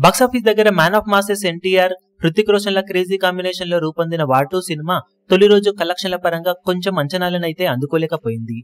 Box office దగ్గర man of masses NTR, Hrithik Roshan ల crazy combination లో రూపొందిన వార్ 2 సినిమా తొలి రోజు కలెక్షన్ల పరంగా కొంచెం అంచనాలనైతే అందుకోలేకపోయింది.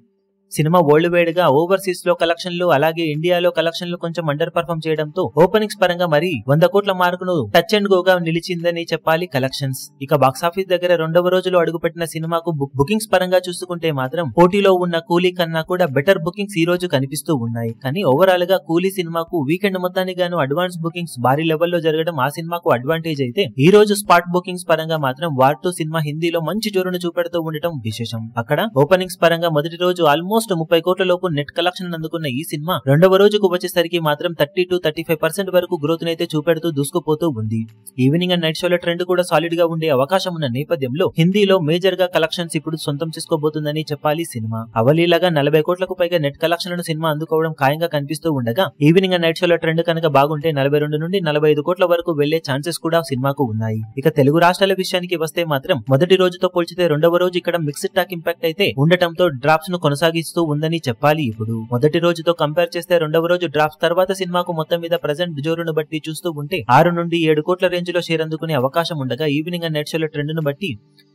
సినిమా వరల్డ్ వైడ్ గా ఓవర్సీస్ లో కలెక్షన్లు అలాగే ఇండియాలో కలెక్షన్లు కొంచెం అండర్ పర్ఫార్మ్ చేయడంతో ఓపెనింగ్స్ పరంగా మరి 100 కోట్ల మార్కును టచ్ అండ్ గోగా నిలిచిందని చెప్పాలి కలెక్షన్స్. ఇక బాక్సాఫీస్ దగ్గర రెండవ రోజులో అడుగుపెట్టిన సినిమాకు బుకింగ్స్ పరంగా చూసుకుంటే మాత్రం పోటీలో ఉన్న కూలీ కన్నా కూడా బెటర్ బుకింగ్స్ ఈ రోజు కనిపిస్తూ ఉన్నాయి. కానీ ఓవరాల్ గా కూలీ సినిమాకు వీకెండ్ మొత్తానికి గాను అడ్వాన్స్ బుకింగ్స్ భారీ లెవెల్లో జరగడం ఆ సినిమాకు అడ్వాంటేజ్ అయితే, ఈ రోజు స్పాట్ బుకింగ్స్ పరంగా మాత్రం వార్ 2 సినిమా హిందీలో మంచి జోరును చూపెడుతూ ఉండటం విశేషం. అక్కడ ఓపెనింగ్స్ పరంగా మొదటి రోజు ఆల్మోస్ట్ 30 కోట్ల లోపు నెట్ కలెక్షన్ అందుకున్న ఈ సినిమా రెండవ రోజుకు వచ్చేసరికి మాత్రం 30-35% వరకు గ్రోత్ నైతే చూపెడుతూ దూసుకుపోతూ ఉంది. ఈవినింగ్ అండ్ నైట్ షోల ట్రెండ్ కూడా సాలిడ్ గా ఉండే అవకాశం ఉన్న నేపథ్యంలో హిందీలో మేజర్ గా కలెక్షన్స్ ఇప్పుడు సొంతం చేసుకోబోతుందని చెప్పాలి సినిమా. అవలీలాగా 40 కోట్లకు పైగా నెట్ కలెక్షన్లను సినిమా అందుకోవడం ఖాయంగా కనిపిస్తూ ఉండగా, ఈవినింగ్ అండ్ నైట్ షోల ట్రెండ్ కనుక బాగుంటే 42 నుండి 45 కోట్ల వరకు వెళ్లే ఛాన్సెస్ కూడా సినిమాకు ఉన్నాయి. ఇక తెలుగు రాష్ట్రాల విషయానికి వస్తే మాత్రం మొదటి రోజుతో పోల్చితే రెండవ రోజు ఇక్కడ మిక్స్డ్ టాక్ ఇంపాక్ట్ అయితే ఉండటంతో డ్రాప్స్ ను కొనసాగిస్తూ ఉందని చెప్పాలి. ఇప్పుడు మొదటి రోజుతో కంపేర్ చేస్తే రెండవ రోజు డ్రాప్స్ తర్వాత సినిమాకు మొత్తం మీద ప్రెజెంట్ జోరును బట్టి చూస్తూ ఉంటే 6 నుండి 7 కోట్ల రేంజ్ లో షేర్ అందుకునే అవకాశం ఉండగా, ఈవినింగ్ అండ్ నైట్ షోల ట్రెండ్ ను బట్టి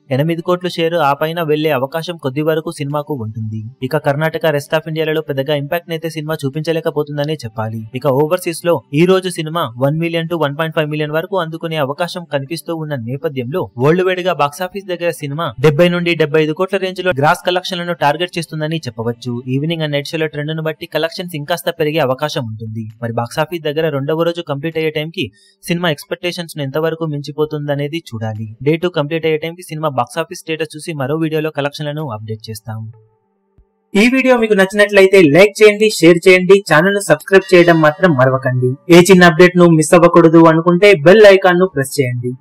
8 కోట్లు షేర్ ఆ పైన వెళ్లే అవకాశం కొద్ది వరకు సినిమాకు ఉంటుంది. ఇక కర్ణాటక, రెస్ట్ ఆఫ్ ఇండియాలలో పెద్దగా ఇంపాక్ట్ అయితే సినిమా చూపించలేకపోతుందనే చెప్పాలి. ఇక ఓవర్సీస్ లో ఈ రోజు సినిమా 1 మిలియన్ టు 1.5 మిలియన్ వరకు అందుకునే అవకాశం కనిపిస్తూ ఉన్న నేపథ్యంలో వరల్డ్ వైడ్ గా బాక్సాఫీస్ దగ్గర సినిమా 70 నుండి 75 కోట్ల రేంజ్ లో గ్రాస్ కలెక్షన్లను టార్గెట్ చేస్తుందని చెప్పవచ్చు. ఈవినింగ్ అండ్ నైట్ షోల ట్రెండ్ ను బట్టి కలెక్షన్స్ ఇంకాస్త పెరిగే అవకాశం ఉంటుంది. మరి బాక్సాఫీస్ దగ్గర రెండవ రోజు కంప్లీట్ అయ్యే టైం కి సినిమా ఎక్స్పెక్టేషన్స్ ను ఎంతవరకు మించిపోతుందనేది చూడాలి. డే 2 కంప్లీట్ అయ్యే టైం కి సినిమా బాక్సాఫీస్ స్టేటస్ చూసి మరో వీడియోలో కలెక్షన్లను అప్డేట్ చేస్తాం. ఈ వీడియో మీకు నచ్చినట్లయితే లైక్ చేయండి, షేర్ చేయండి, ఛానల్ ను సబ్స్క్రైబ్ చేయడం మాత్రం మరవకండి. ఏ చిన్న అప్డేట్ ను మిస్ అవ్వకూడదు అనుకుంటే బెల్ ఐకాన్ ను ప్రెస్ చేయండి.